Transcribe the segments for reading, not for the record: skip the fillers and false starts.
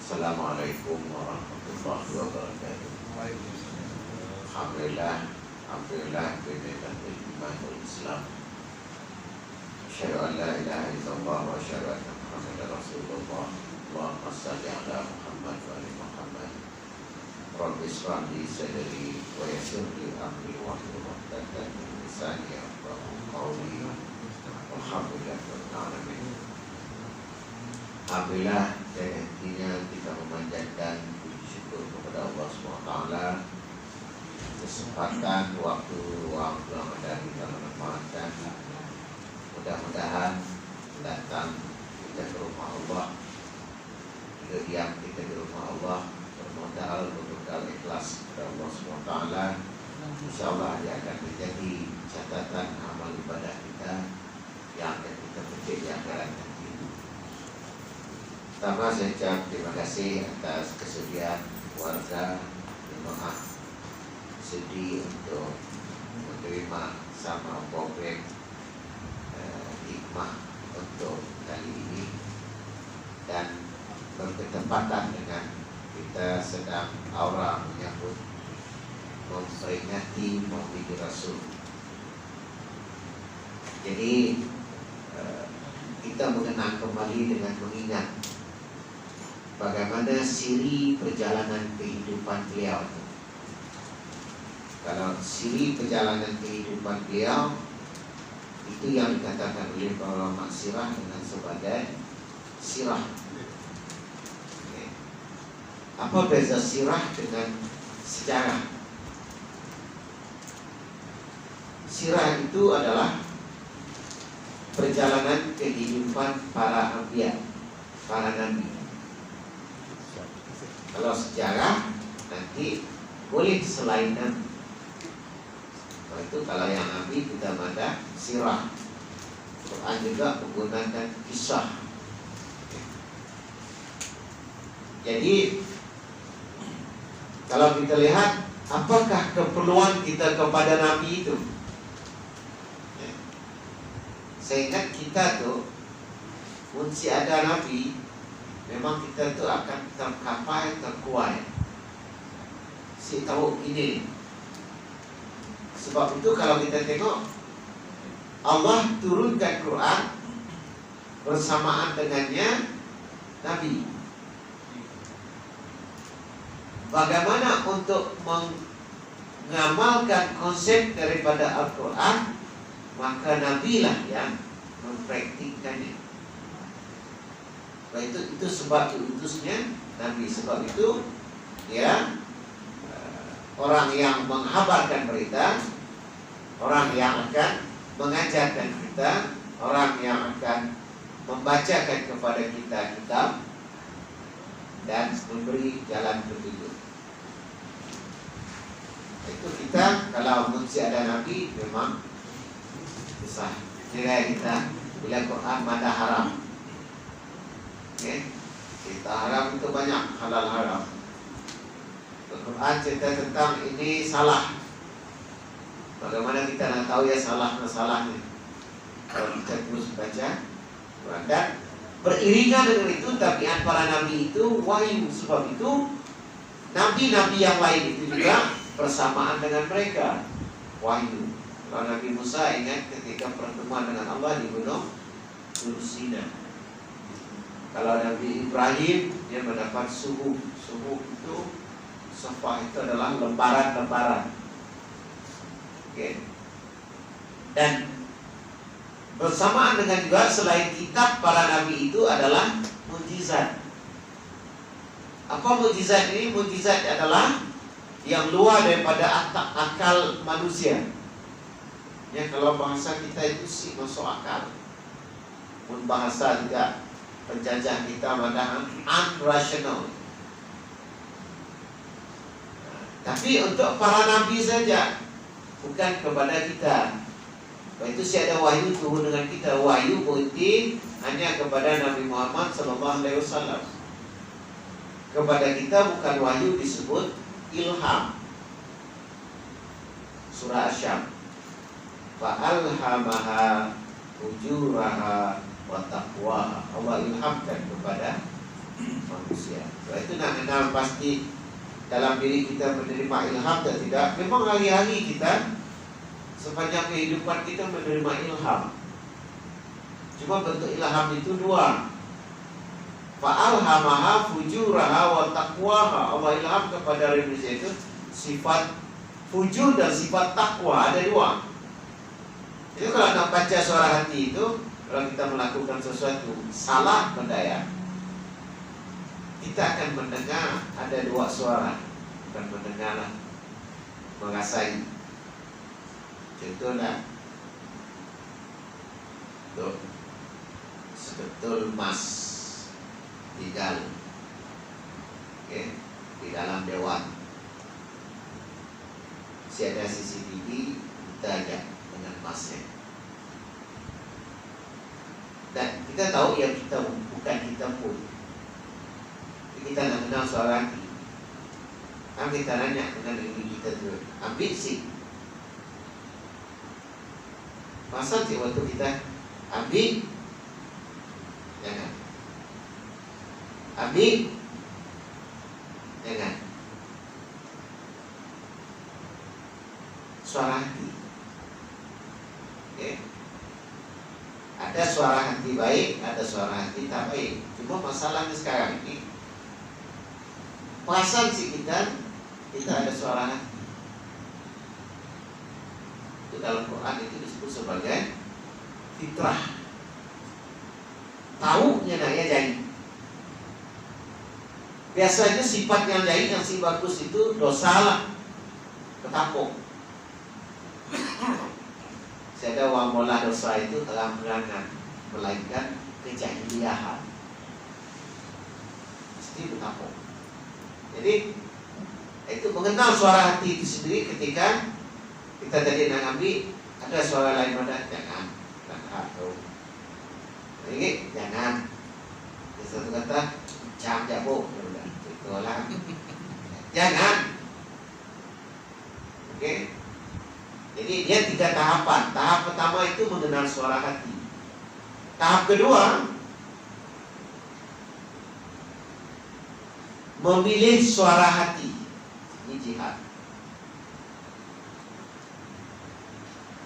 Assalamualaikum warahmatullahi wabarakatuh. Alhamdulillah bi'ni'matil iman wal Islam. Asyhadu an la ilaha illallah wa asyhadu anna Muhammadar Rasulullah. Allahumma shalli ala Muhammad wa ali Muhammad. Rabbi ishrah li sadri wa yassir li amri wahlul 'uqdatam min lisani yafqahu qawli. Alhamdulillah rabbil alamin. Alhamdulillah, intinya kita memanjatkan puji syukur kepada Allah SWT. Kesempatan waktu Ramadan kita memanfaatkan. Mudah-mudahan datang kita ke rumah Allah, diam kita di rumah Allah, bermodal ikhlas kepada Allah SWT. InsyaAllah dia akan menjadi catatan amal ibadah kita yang akan kita petik di akhirat nanti. Pertama saya ucap terima kasih atas kesediaan keluarga jemaah sedih untuk menerima sama program hikmah untuk kali ini, dan berketepatan dengan kita sedang aura menyambut memperingati Maulid Rasul. Jadi kita mengenang kembali dengan mengingat bagaimana siri perjalanan kehidupan beliau. Kalau siri perjalanan kehidupan beliau itu yang dikatakan oleh para ulama sirah dengan sebagai sirah. Apa beza sirah dengan sejarah? Sirah itu adalah perjalanan kehidupan para anbiya, para nabi. Kalau sejarah nanti boleh selain nabi. Itu kalau yang nabi kita ada sirah. Quran juga menggunakan kisah. Jadi kalau kita lihat apakah keperluan kita kepada nabi itu, sehingga kita tuh mesti ada nabi, memang kita tuh akan terkuat. Si tahu ini. Sebab itu kalau kita tengok Allah turunkan Quran bersamaan dengannya nabi. Bagaimana untuk mengamalkan konsep daripada Al-Quran, maka nabilah yang mempraktikkannya. Itu sebab diutusnya nabi. Sebab itu ya, orang yang menghabarkan berita, orang yang akan mengajarkan kita, orang yang akan membacakan kepada kita kitab dan memberi jalan petunjuk. Itu kita kalau mesti ada nabi memang susah. Kira kita bila Quran ada haram, kita haram itu banyak, halal haram. Al-Quran cerita tentang ini salah. Bagaimana kita nak tahu ya salahnya? Kalau kita terus baca Quran, dan beriringan dengan itu tabiat para nabi itu wahyu. Sebab itu nabi-nabi yang lain itu juga bersamaan dengan mereka wahyu. Kalau Nabi Musa ingat ketika pertemuan dengan Allah di gunung Tur Sina. Kalau Nabi Ibrahim dia mendapat suhuf. Suhuf itu, safah itu adalah lembaran-lembaran. Dan bersamaan dengan juga selain kitab para nabi itu adalah mukjizat. Apa mukjizat ini? Mukjizat adalah yang luar daripada akal manusia. Ya, kalau bahasa kita itu sih masuk akal. Pun bahasa juga penjajah kita mengatakan unrational. Tapi untuk para nabi saja, bukan kepada kita. Itu si ada wahyu turun dengan kita. Wahyu berhenti hanya kepada Nabi Muhammad SAW. Kepada kita bukan wahyu, disebut ilham. Surah Asy-Syams. Fa'alhamaha ujuraha wa taqwaha. Allah ilhamkan kepada manusia. Sebab itu nak kenal pasti dalam diri kita menerima ilham dan tidak. Memang hari-hari kita sepanjang kehidupan kita menerima ilham. Cuma bentuk ilham itu dua. Fa'alhamaha fujuraha wa taqwaha. Allah ilham kepada manusia itu sifat fujur dan sifat takwa, ada dua. Jadi kalau nak baca suara hati itu, kalau kita melakukan sesuatu salah berdaya, kita akan mendengar ada dua suara. Bukan mendengar lah, merasai. Contohnya tuh, sebetul mas tinggal di dalam dewan. Si ada CCTV, kita aja dengan masnya. Dan kita tahu yang kita bukan kita pun. Kita nak kenal soal hati. Kita nanya dengan diri kita tu, ambil sih. Pasal sih waktu kita ambil, jangan. Ambil, jangan. Suara hati. Ada suara hati baik, ada suara hati tak baik. Cuma masalahnya sekarang ini, perasaan si kita ada suara hati. Itu dalam Quran itu disebut sebagai fitrah. Tahunya nak ya jadi. Biasanya sifat yang lain yang si bagus itu dosa lah, ketapuk. Saya wa mula dosa itu terang-terangan, melainkan kejahiliahan. Mesti bertapuk. Jadi itu mengenal suara hati itu sendiri ketika kita tadi nak ambil ada suara lain pada jangan, ini jangan. Satu kata jam jabuk, itulah jangan. Oke. Jadi dia 3 tahapan. Tahap pertama itu mengenal suara hati. Tahap kedua memilih suara hati. Ini jihad.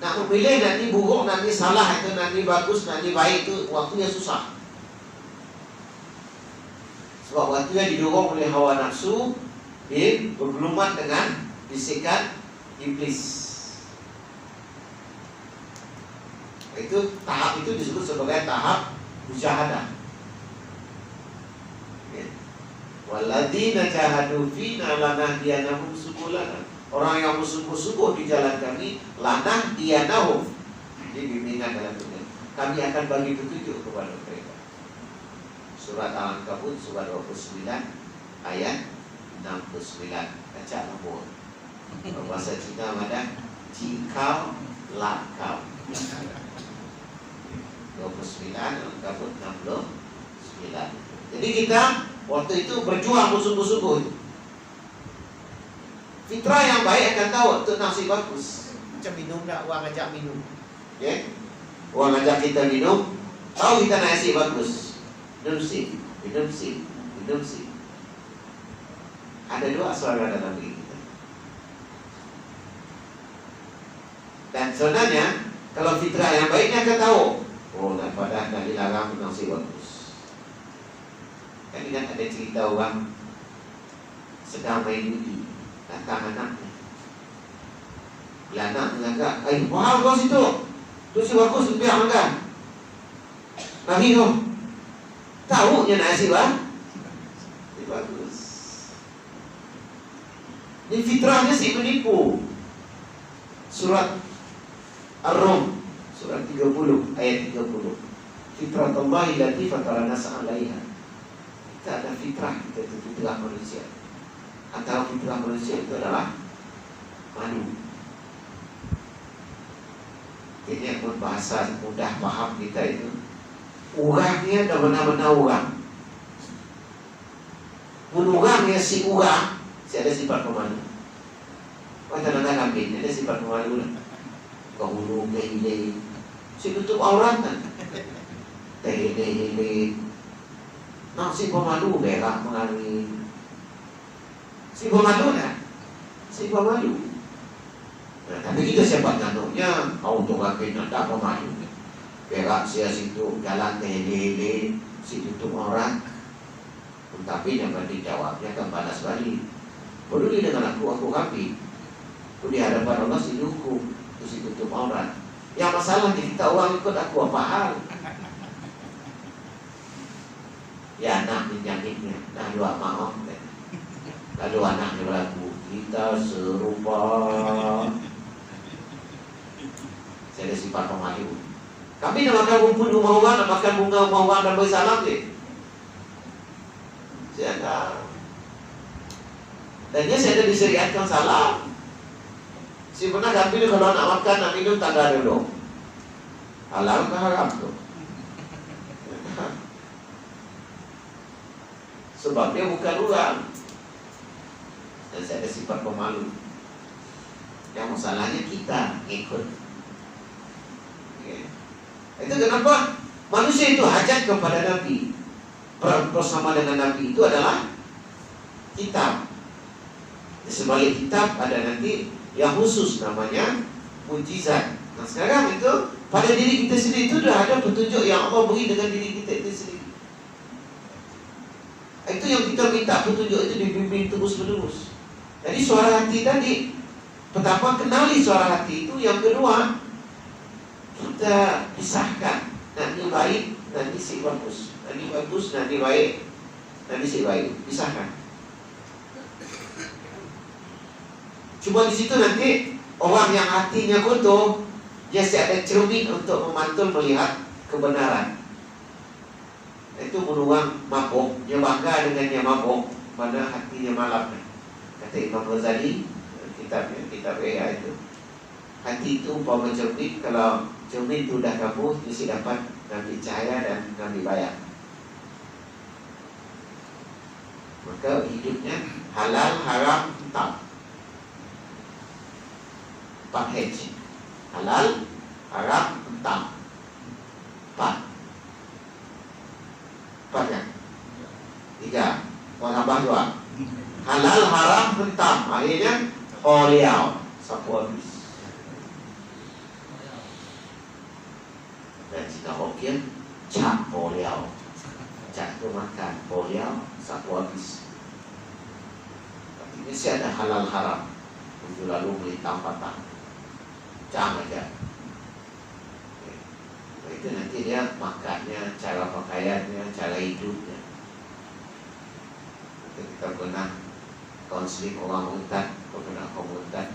Nak memilih nanti buruk, nanti salah, itu nanti bagus, nanti baik, itu waktunya susah. Sebab waktunya didorong oleh hawa nafsu, bergelumat dengan bisikan iblis. Itu tahap itu disebut sebagai tahap mujahadah. Walladzina jahadu fina lanahdiyanahum subulana. Orang yang bersungguh-sungguh di jalan kami, lanahdiyanahum, di bimbingan dalam dunia, kami akan bagi petunjuk kepada mereka. Surat Al-Ankabut surat 29 ayat 69. Baca nombor. Bahasa Cina ada jikau lakau. 29 Al-Ankabut 69. Jadi kita waktu itu berjuang bersungguh-sungguh. Fitrah yang baik akan tahu untuk nasi bagus. Macam minum tak, orang ajak minum. Orang ajak kita minum, tahu kita nasi bagus. Minum sih. Ada 2 suara dalam diri kita. Dan sebenarnya kalau fitrah yang baiknya akan tahu, oh daripada nak dilarang nasi bagus. Kan ingat ada cerita orang sedang main judi, datang anaknya. Bila anak menganggap, mahal kau situ, tu si bagus, biar makan. Bagi kau, tahu je nak nasi bagus. Ini fitrahnya si menipu. Surat Ar-Rum surat 30 ayat 30. Fitrah Allah allati fatara nas 'alaiha. Kita ada fitrah, kita itu fitrah manusia. Antara fitrah manusia itu adalah malu. Ini yang berbahasa mudah paham kita itu, urangnya dah benar-benar urang. Urangnya si urang, si ada sifat pemalu. Macam nak kambing, ada sifat pemalu lah. Kahulu, kahile, si tutup aurat kan. Tehile, Nah, si pemalu berak mengalami. Si pemalu dah. Si pemalu. Nah, tapi kita siapa nganuknya? Auto kaki nak tak pemalu. Berak sia situ jalan hele-hele, si tutup orang. Tapi jangan dijawabnya kan panas balik. Peduli dengan aku kaki. Itu di hadapan Allah si dihukum, itu si tutup orang. Yang masalah kita uang ikut aku apa hal? Ya anak menjangkitnya, nah dua maaf. Lalu anaknya berlaku, kita serupa. Saya ada sifat pemalu. Kami nak makan rumput rumah orang, nak makan bunga rumah orang dan bersalam je. Saya ada. Dan dia saya ada disyariatkan salam. Si pernah kami ni kalau nak makan, nak minum, tanda dulu. Halal ke haram tu? Sebab dia bukan orang. Dan saya ada sifat pemalu. Yang masalahnya kita ikut. Okay. Itu kenapa manusia itu hajat kepada Nabi. Bersama dengan Nabi itu adalah kitab. Di sebalik kitab ada nanti yang khusus namanya mujizat. Nah sekarang itu pada diri kita sendiri itu sudah ada petunjuk yang Allah beri dengan diri kita itu sendiri. Itu yang kita minta, petunjuk itu dibimbing terus-menerus. Jadi suara hati tadi, pertama kenali suara hati itu. Yang kedua, kita pisahkan. Nanti baik, nanti si bagus. Nanti bagus, nanti baik, nanti si baik. Pisahkan. Cuma di situ nanti orang yang hatinya kotor, dia ada cermin untuk memantul melihat kebenaran. Itu beruang mabuk, dia bangga dengan dia mabuk, mana hatinya malam. Kata Imam Ghazali, kitab AI itu, hati itu umpama cermin. Kalau cermin itu dah kabur, mesti dapat ngambil cahaya dan ngambil bayar. Maka hidupnya halal, haram, hitam. 4H. Halal, haram, hitam. 4 kan? 3. Mau tambah 2. Halal, haram, hitam. Akhirnya Holiau. Sapu habis. Dan jika Hokkien, Cak Holiau. Cak itu makan, Holiau, sapu habis. Ini sih ada halal, haram. Untuk lalu melintang patah. Jangan aja. Itu nanti dia makannya, cara pakaiannya, cara hidupnya. Kita pernah konseling orang hutan, pernah komunitas.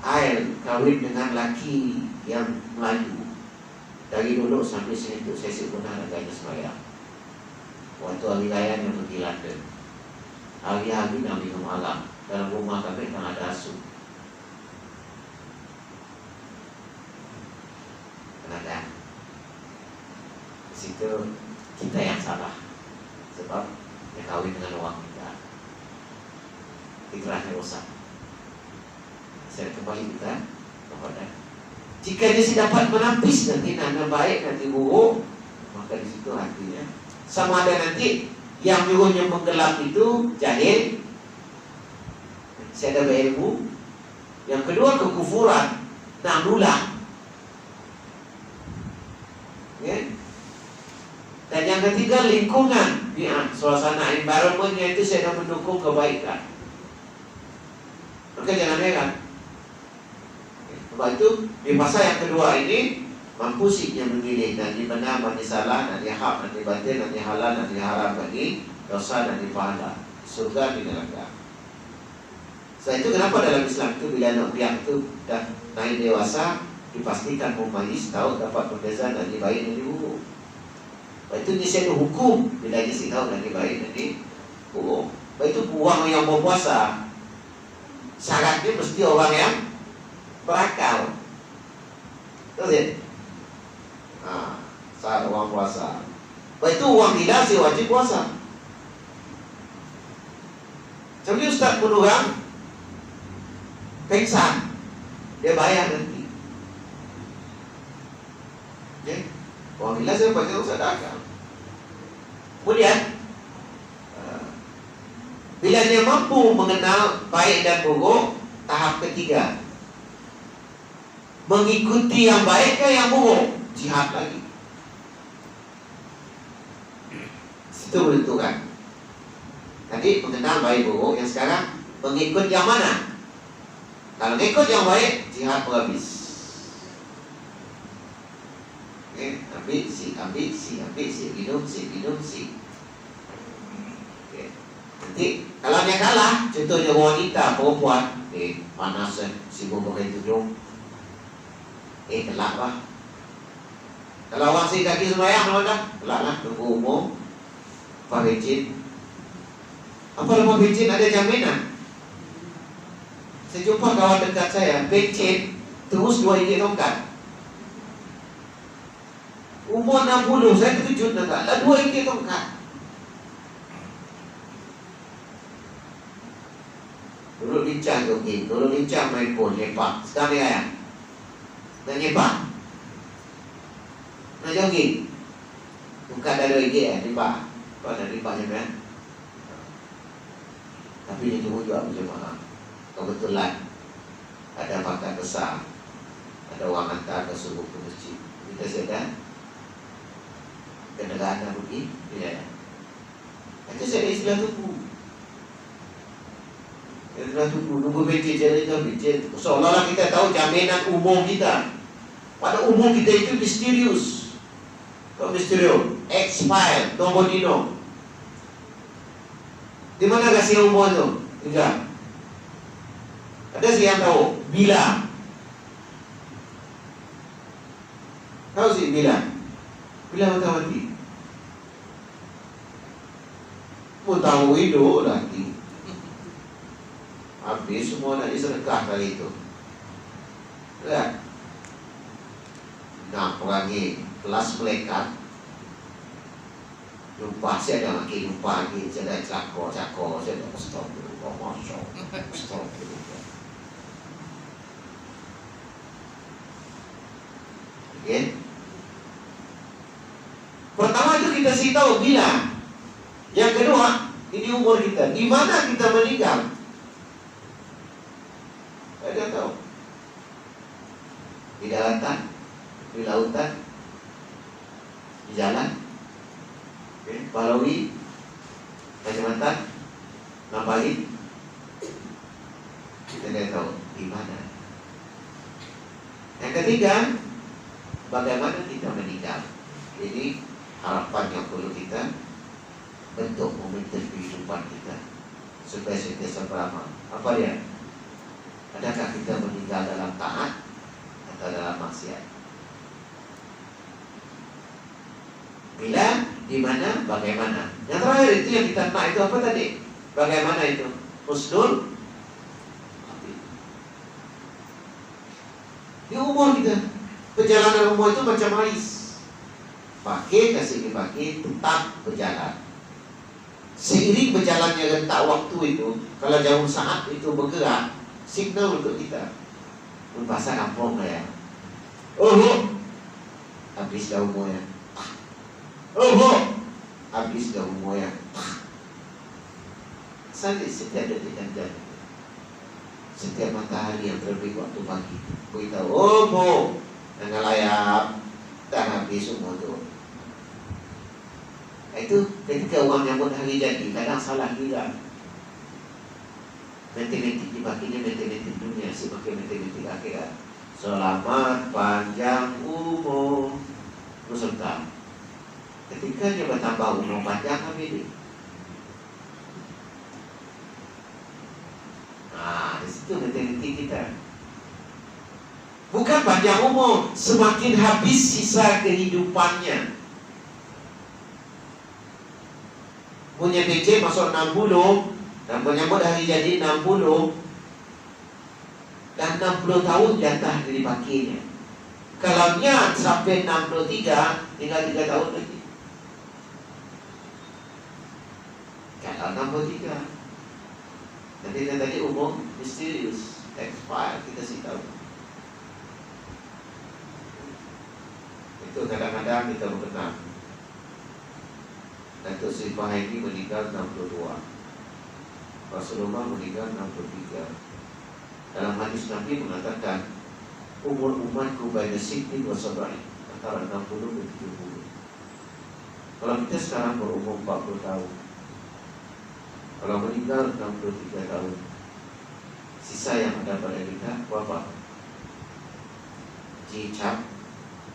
Air kawin dengan laki yang Melayu. Dari dulu sampai sini itu saya pernah agaknya sembahyang. Waktu hari raya yang pergi London. Hari-hari nak minum malam. Dalam rumah kami tak ada asuh. Kenapa? Di situ kita yang salah. Sebab dia kahwin dengan orang kita. Fitrahnya rosak. Saya kembali kita kepada, jika dia dapat menapis nanti nana baik, nanti buruk, maka di situ hatinya sama ada nanti yang nyuruhnya menggelap itu jahil, saya ada berilmu. Yang kedua kekufuran, nak ulang. Ya. Dan yang ketiga lingkungan, ya, suasana environmentnya itu saya dah mendukung kebaikan. Maka jangan heran. Sebab itu di masa yang kedua ini mampu siknya memilih nanti benar, nanti salah, nanti hak, nanti batil, nanti halal, nanti haram, nanti dosa, nanti pahala, surga di neraka. Setelah itu kenapa dalam Islam itu bila anak piak itu dah naik dewasa dipastikan memayis, tahu dapat berbeza nanti baik nanti buruk. Sebab itu dia ada hukum bila dia tahu nanti baik nanti buruk. Sebab itu orang yang berpuasa syaratnya mesti orang yang berakal. Tahu tak? Saat orang puasa. Sebab itu orang gila sih wajib puasa. Macam ni Ustaz pun orang pengsan, dia bayar nanti. Okay? Orang gila saya baca Ustaz dah akal. Kemudian bila dia mampu mengenal baik dan buruk, tahap ketiga, mengikuti yang baik ke yang buruk, jihad lagi. Itu menentukan. Tadi mengenal baik buruk, yang sekarang mengikut yang mana? Kalau mengikut yang baik, jihad habis. Ambil si, minum si. Nanti kalau dia kalah, contohnya wanita, perempuan, panas sibuk pakai tudung, kelak lah. Kalau orang si kaki sembahyang, kalau dah kelak lah, tunggu umur. Apa bensin? Apa lama bensin ada jaminan? Saya jumpa kawan dekat saya, bensin terus 2 inci tongkat. Umur 60, saya terkejut enggak? Lah 2 inci tongkat. Dulu lincah jogging, dulu lincah main pun, lepak. Sekarang ni ayah nak lepak, nak jogging. Bukan ada ide lepak. Kau ada lepak je kan? Tapi dia tunggu juga berjemaah. Kebetulan ada pakat besar, ada orang hantar ke subuh ke masjid. Kita sedang kenderaan dah pergi, itu saya istilah tunggu. Istilah tunggu, nunggu benci jadi benci. Seolah-olah kita tahu jaminan umum kita. Pada umum kita itu misterius. Kau misterius, expire, nobody know. Di mana kasih umur tu? Tidak. Ada sih yang tahu bila. Tahu sih bila? Bila mati. Mau tahu hidup nanti. Habis semua nak disedekah kali itu. Lihat. Nak perangi kelas melekat. Lupa, saya ada makin lupa lagi. Saya dah cakor, saya dah stop dulu. Stop dulu. Okay. Pertama itu kita sih tahu bila. Yang kedua, ini umur kita. Di mana kita meninggal? Saya dah tahu. Di daratan, di lautan, di jalan, Balawi, Kalimantan, Ngabalin. Kita dah tahu di mana. Yang ketiga, bagaimana kita meninggal. Jadi harapan yang perlu kita bentuk momentum kehidupan kita supaya sentiasa beramal. Apa dia? Adakah kita meninggal dalam taat atau dalam maksiat? Bila, di mana, bagaimana. Yang terakhir itu yang kita nak itu apa tadi? Bagaimana itu? Husnul. Di umur kita, perjalanan umur itu macam ais. Pakai, kasih dipakai, tetap berjalan. Seiring berjalannya rentak waktu itu, kalau jauh saat itu bergerak, signal untuk kita. Bahasa kampung ya. Habis dah umurnya. Habis dah umurnya. Setiap detik dan jam. Setiap matahari yang terbit waktu pagi, beritahu, jangan layap, dah habis umur tu. Itu ketika orang nyambut hari jadi, kadang salah juga. Matematik dipakainya matematik dunia, si pakai matematik akhirat. Selamat panjang umur beserta. Ketika dia bertambah umur panjang, habis dia. Di situ matematik kita. Bukan panjang umur, semakin habis sisa kehidupannya. Punya PC masuk 60 dan menyambut hari jadi 60 dan 60 tahun jatah dipakainya. Kalau niat sampai 63, tinggal 3 tahun lagi. Kalau 63, nanti tadi umum misterius, expire, kita sih tahu. Itu kadang-kadang kita mengenal. Datuk Seri Pahaidi meninggal 62, Rasulullah meninggal 63. Dalam hadis Nabi mengatakan umur umatku baina sittin wa sab'in, antara 60 dan 70. Kalau kita sekarang berumur 40 tahun, kalau meninggal 63 tahun, sisa yang ada pada kita berapa? Cicap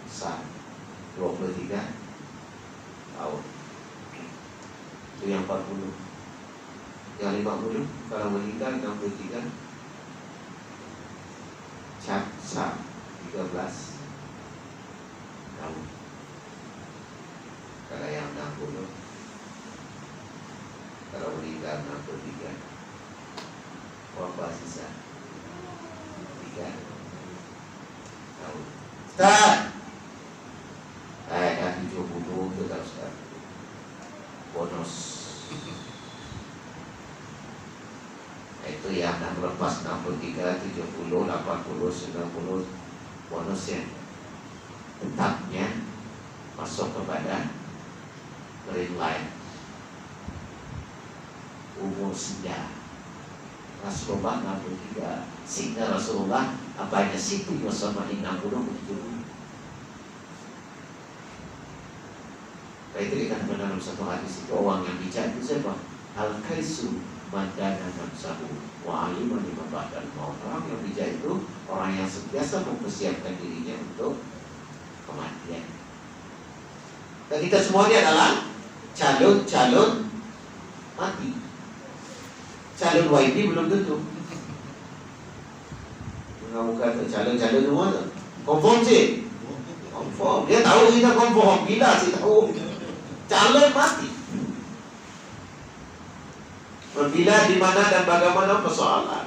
sah 23 tahun. Itu yang 40. Yang 50 kalau meninggal 63, cap sah 13 tahun. Kalau yang 60, kalau meninggal 63, berapa sisa? 3 tahun. Start. Dah 70 tu tak start. Bonus. Itu yang dah melepas 63, 70, 80, 90. Bonus yang tetapnya masuk kepada green line. Umur senja Rasulullah 63, sehingga Rasulullah apanya situ bersama 60 70. Itu dikatakan dalam satu hadis itu, orang yang bijak itu siapa? Al-Kaisu Madana Nafsahu wa alima lima ba'dal maut. Orang yang bijak itu orang yang sentiasa mempersiapkan dirinya untuk kematian. Dan kita semua ini adalah calon mati. Calon YB belum tentu. Kamu kata calon-calon semua tu confirm sih. Confirm. Dia tahu kita confirm. Gila sih tahu. Calon mati. Bila, di mana dan bagaimana persoalan.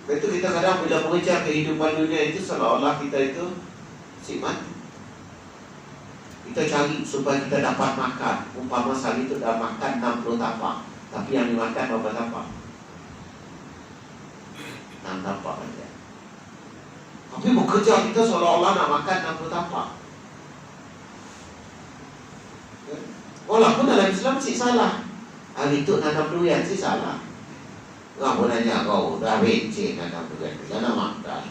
Itu kita kadang bila mengejar kehidupan dunia itu seolah-olah kita itu si mati. Kita cari supaya kita dapat makan. Umpama sehari itu dah makan 60 tapak, tapi yang dimakan berapa tapak? 6 tapak saja. Tapi bekerja kita seolah-olah nak makan 60 tapak. Walaupun dalam Islam sih salah. Hari itu nanam durian sih salah. Kamu nanya kau dah becek nanam durian, jangan makan.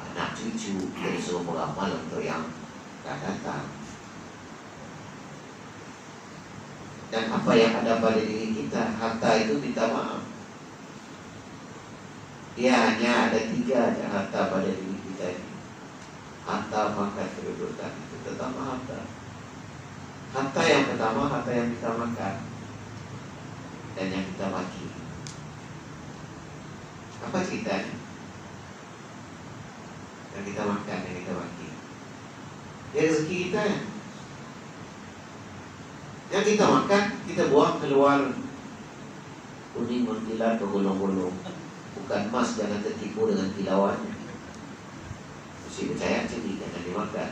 Anak cucu dari suruh beramal untuk yang akan datang. Dan apa yang ada pada diri kita, harta itu minta maaf. Dia hanya ada 3 aja harta pada diri kita ini. Harta, makan, kedudukan, itu pertama harta. Harta yang pertama, harta yang kita makan dan yang kita maki. Apa ceritanya? Yang kita makan, yang kita maki. Ya rezeki kita ya. Yang kita makan, kita buang keluar kuning mengkilat bergolong-golong. Bukan emas, jangan tertipu dengan kilauannya. Mesti percaya jadi jangan dimakan.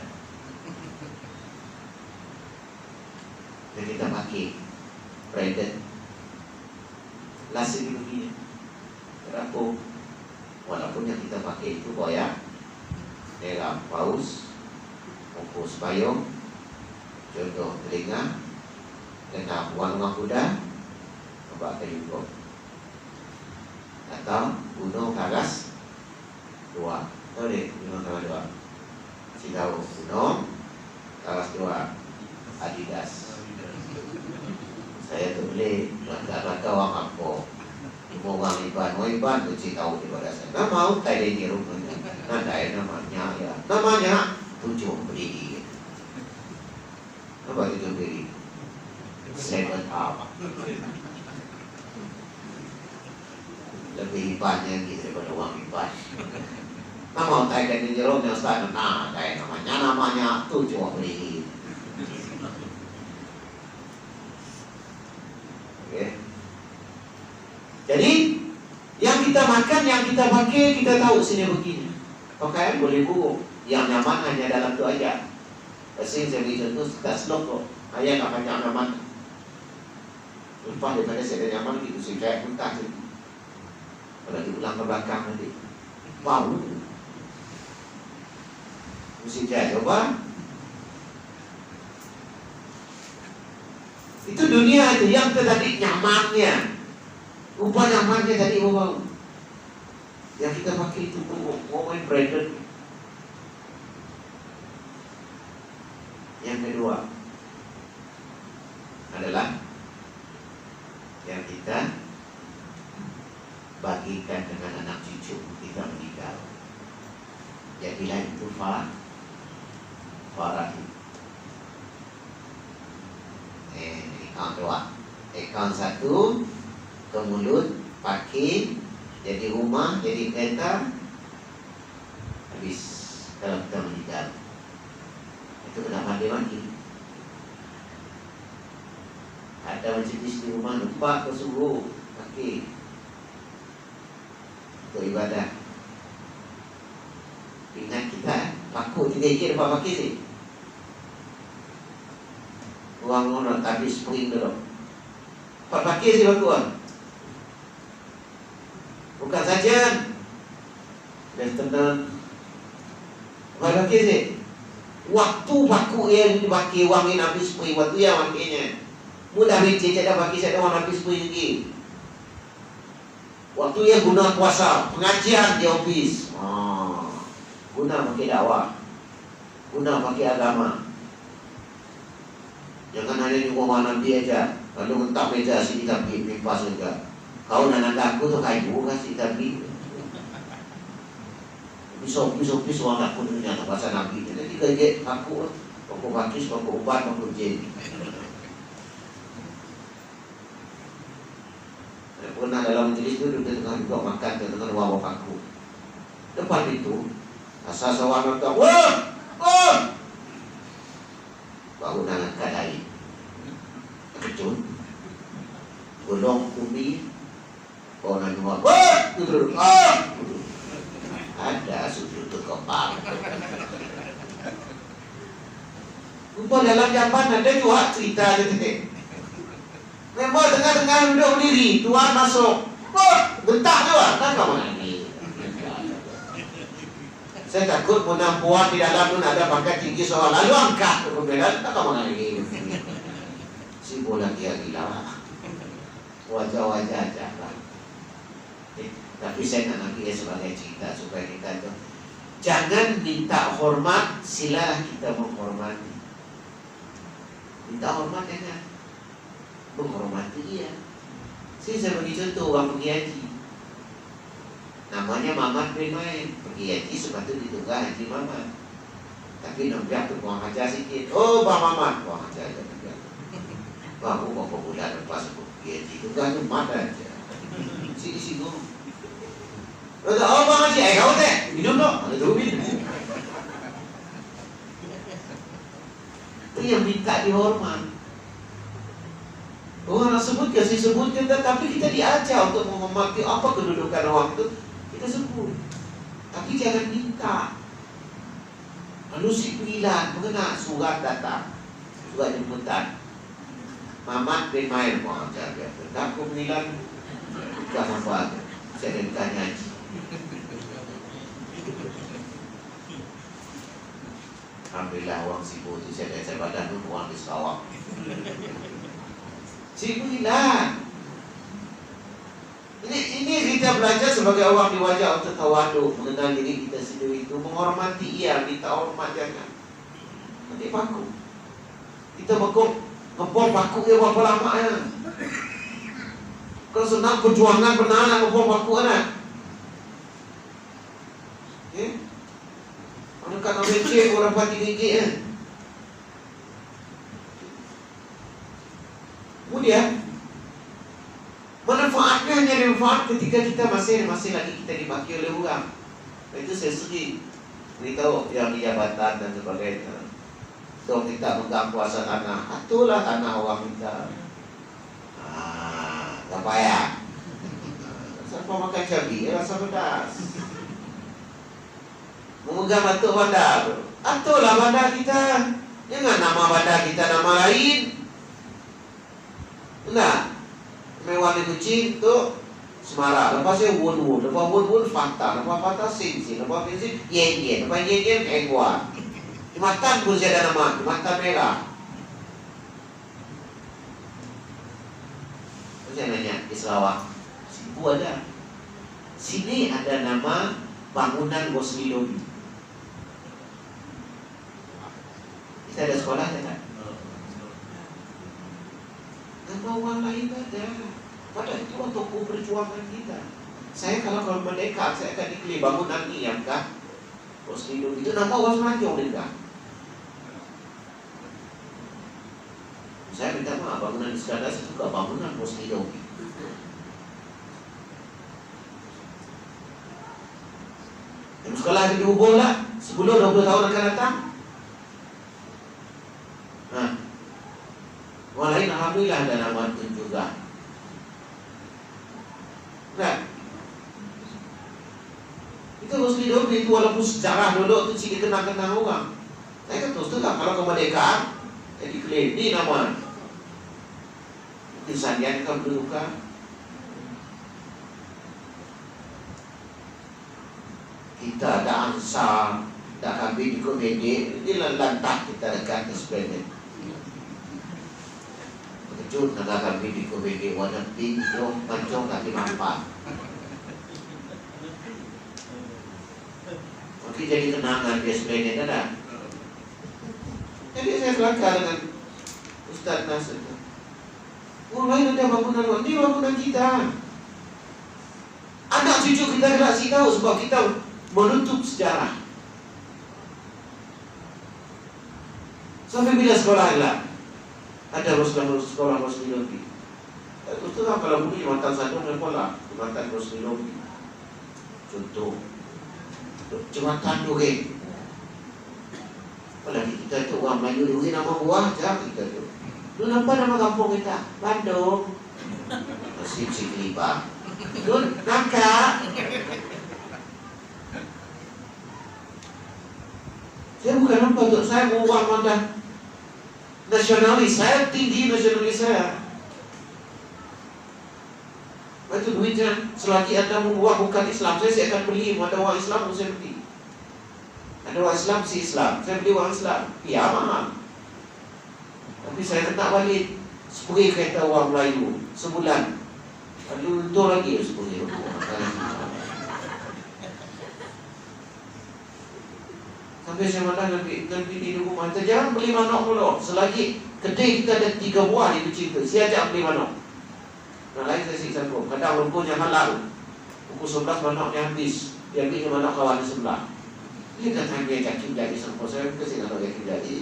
Dan kita pakai branded lasik begini. Kenapa? Walaupun yang kita pakai itu boyak, merah paus, bungkus payung, contoh telinga, kena buang-buang kuda, nampak kayu kok. Atau gunung karas 2. Tahu deh gunung karas 2. Kasih tahu gunung karas 2 Adidas. Saya tu beli rata-rata orang apa. Cuma orang Iban tu cik tahu daripada saya. Nama tak ada di rumahnya. Nadai namanya ya. Namanya 7 berdiri. Apa 7 berdiri? 7 up. Lebih hebatnya gitu daripada orang hebat. Nama tak ada di rumahnya Ustaz. Nadai namanya 7 berdiri. Okay. Jadi yang kita makan, yang kita pakai, kita tahu sini begini. Pakaian boleh buruk, yang nyaman hanya dalam tu aja. Pasal saya beri contoh tak selok kok. Ayah tak banyak nyaman. Lepas daripada saya ada nyaman gitu, saya kayak muntah je. Kalau diulang ke belakang nanti bau. Mesti saya coba. Itu dunia itu yang tadi nyamannya. Rupa nyamannya tadi bau. Yang kita pakai itu mau main branded. Yang kedua adalah yang kita bagikan dengan anak cucu kita meninggal. Jadilah itu farahid. Account 2, account 1 ke mulut, pakai, jadi rumah, jadi kereta, habis kalau kita meninggal. Itu kenapa dia mati? Ada majlis di rumah, lupa ke subuh, pakai untuk ibadah. Ingat kita paku 3 ikit dapat pakai sih. Uang orang habis spring dulu. Dapat pakai sih paku orang. Bukan saja dan tenang. Dapat pakai sih. Waktu paku yang dipakai uang ini habis spring, waktu yang makainya. Mudah becek ada pakai saya orang habis spring lagi. Waktu yang guna puasa, pengajian di office. Guna pakai dakwah, guna pakai agama. Jangan hanya di rumah Nabi aja, lalu mentak meja sini tapi pipa saja. Kau nak aku tu kayu kasih tapi pisau orang aku tu nyata pasal Nabi. Jadi kerja aku pakis, aku ubat, aku jadi. Pernah dalam majlis itu duduk tengah juga makan dengan wawah paku. Depan itu asal seorang kata, wah, baru nak kadai, kecun, golong ubi, orang jual, wah, duduk, ada sudut kepala. Rupa dalam jamban ada juga cerita detik. Memang tengah-tengah duduk berdiri, Tuhan masuk, bentak juga, kan kamu ini. Saya takut penampuan di dalam pun ada pangkat tinggi soal lalu angkat kemudian tak kamu lagi. Si bola dia gila. Wajah-wajah aja. Tapi saya nak nanti sebagai cerita supaya kita itu jangan minta hormat, silalah kita menghormati. Minta hormat jangan menghormati dia. Saya bagi contoh orang pergi haji. Namanya Mamat bin Main. Pergi haji sepatutnya ditunggu haji Mamat. Tapi nampak tu buang hajar sikit. Oh Bang Mamat, buang hajar aja. Bang, berapa bulan lepas aku pergi haji. Tunggu tu mat aja. Sini. Kata, oh Bang Haji, kau teh minum dong. Ada tu minum. Itu yang minta dihormat. Orang sebut kasih sebutkan, tapi kita diajar untuk menghormati apa kedudukan orang itu. Kita sebut, tapi jangan minta. Lalu si pilihan mengenai surat datang, surat jemputan. Mamat bin Main mau jaga. Aku pilihan bukan apa. Saya tanya haji. Alhamdulillah uang sibuk itu saya badan dulu uang di Sarawak. Si pilihan. Ini kita belajar sebagai orang diwajah untuk tawadu, mengenal diri kita sendiri itu, menghormati ia, kita hormat jangan. Nanti paku. Kita ngepom paku dia berapa lama ya? Kalau senang perjuangan pernah nak ngepom paku anak. Mana kan nak becek orang pati gigit ya? Kemudian manfaatnya hanya manfaat ketika kita masih lagi kita dibaki oleh orang. Itu saya sendiri beritahu yang di jabatan dan sebagainya. So kita megang kuasa tanah, atulah tanah orang kita. Tak payah. Siapa makan cabai, rasa pedas. Memegang batuk bandar, atulah bandar kita. Jangan nama bandar kita nama lain. Enggak. Mewah ni kucing tu Semara. Lepas saya wun. Lepas wun Fanta. Lepas Fanta sin. Lepas sin yen. Lepas yen Egua. Jumatan pun saya ada nama. Jumatan merah. Terus saya nanya di Sarawak, situ ada, sini ada nama bangunan Bosni Lobby. Kita ada sekolah kan? Nama orang lain ada. Padahal itu untuk perjuangan kita. Saya kalau merdeka, saya akan dikelilingi bangunan ini yang kan Bosni Lobby itu nama orang Semenanjung juga. Saya minta maaf, bangunan Iskandar itu juga bangunan Bosni Lobby. Yang sekolah dihubung lah 10-20 tahun akan datang. Nah, orang lain alhamdulillah ada nama itu juga. Nah, itu Bosni Lobby itu walaupun sejarah dulu itu sih dikenang-kenang orang. Saya kan terus terang kalau kemerdekaan jadi klaim ini nama kesanian kedudukan. Kita ada Ansar, ada kami di komedi, ini lantah kita dekat sebenarnya. Kejut naga kami di komedi warna pink, pancong kaki mampat. Mungkin jadi kenangan dia sebenarnya ada. Jadi saya kelakar dengan Ustaz Nasir. Oh lain ada bangunan, ini bangunan kita. Anak cucu kita kasih tahu sebab kita menutup sejarah. Sampai bila sekolah lah ada sekolah Bosni Lobby. Terus terang kalau dulu Jumatan Sandung sekolah Jumatan Bosni Lobby. Contoh Jumatan Duge. Apalagi kita itu orang Melayu Duge nama buah aja kita tu. Lu nampak nama kampung kita? Bandung. Masih Ciklipa. Lu Nangka. Saya bukan nampak untuk saya mengubah mandat nasionalis. Saya tinggi nasionalis saya. Itu duitnya. Selagi Anda mengubah bukan Islam, saya akan beli. Ada orang Islam, saya beli. Ada orang Islam, si Islam. Saya beli orang Islam. Ya mahal. Tapi saya kena balik 10 kereta orang Melayu sebulan. Lalu itu lagi 10 sampai saya malah lebih di rumah. Kita jangan beli manok dulu. Selagi kedai kita ada 3 buah di kucing itu, saya ajak beli manok. Nah lain saya siksa pun. Kadang lumpurnya halal. Pukul 11 manoknya habis. Dia beli manok kawan di sebelah. Dia kata dia yakin jadi sampai saya kasih manok yakin jadi.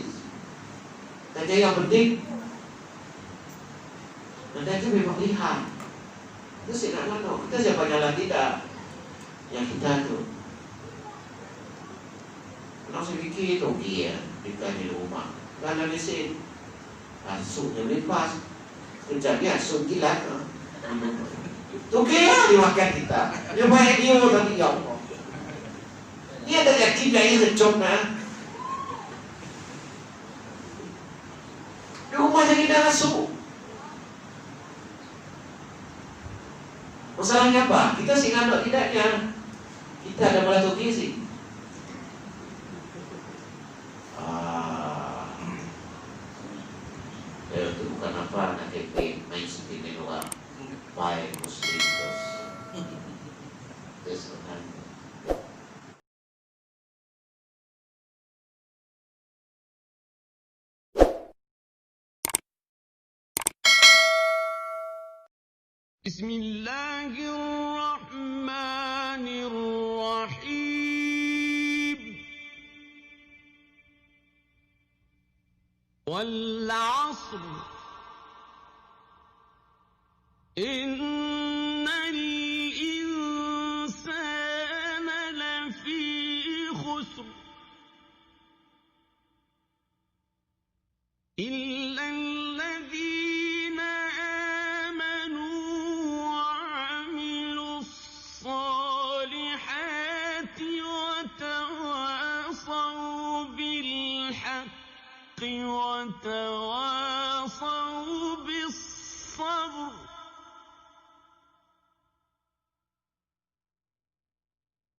Saja yang penting anda itu memang lihat. Itu saya nak manok. Kita siapa nyala tidak. Yang kita tu. Kalau saya fikir itu dia di rumah. Kan ada mesin. Asuknya melipas. Kejadian asuk gila. Itu kira dimakan kita. Dia banyak dia tapi ya Allah. Dia ada yakin dia kecok nah. Di rumah jadi dah asuk. Masalahnya apa? Kita singan atau tidaknya? Kita ada belatuk gizi. Itu bukan apa nak KP main sendiri luar baik Muslim terus kan. Bismillahirrahmanirrahim. Wal 'asr innal insana lafi khusr illa alladhina amanu wa 'amilus salihati wa tawasaw bil haqqi wa tawasaw